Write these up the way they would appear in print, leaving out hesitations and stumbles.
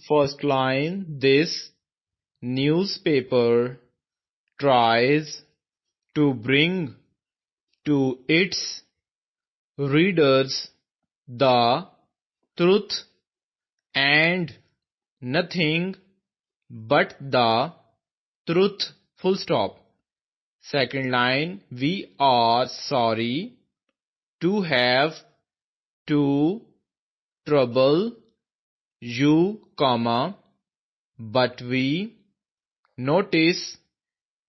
First line, this newspaper tries to bring to its readers the truth and nothing but the truth, full stop. Second line, we are sorry to have to trouble you, comma, but we notice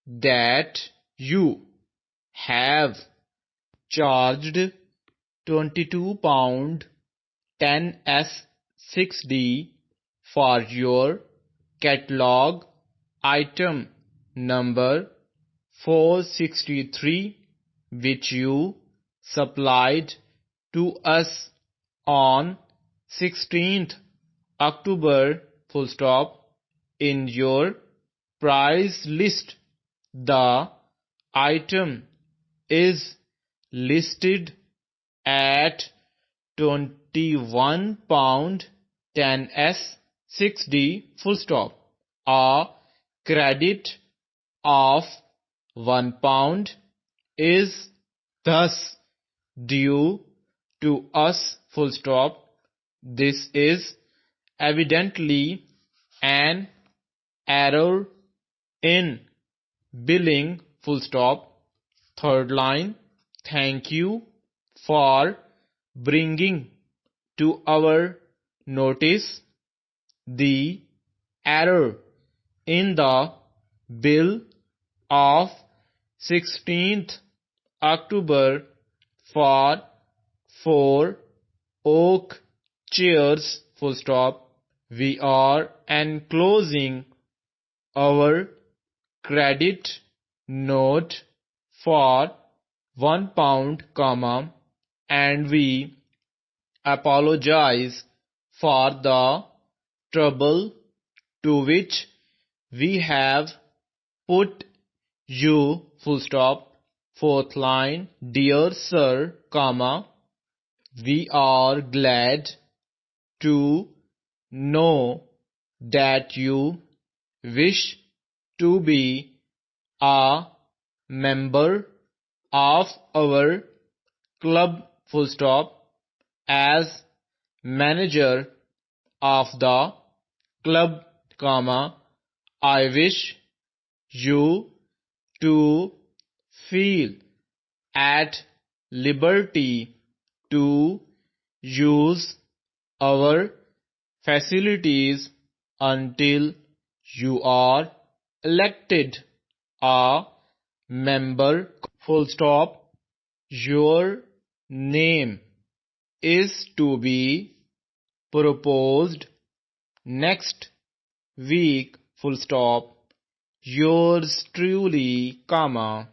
that you have charged £22 10s6d for your catalogue item number 463, which you supplied to us on 16th October, full stop. In your price list, the item is listed at £21 10s6d, full stop. A credit of £1 is thus due to us, full stop. This is evidently an error in billing, full stop. Third line, thank you for bringing to our notice the error in the bill of 16th October for 4 oak chairs, full stop. We are enclosing our credit note for £1, comma, and we apologize for the trouble to which we have put you, full stop. Fourth line, dear sir, comma, we are glad to know that you wish to be a member of our club, full stop. As manager of the club, comma, I wish you to feel at liberty to use our facilities until you are elected a member, full stop. Your name is to be proposed next week, full stop. Yours truly, comma.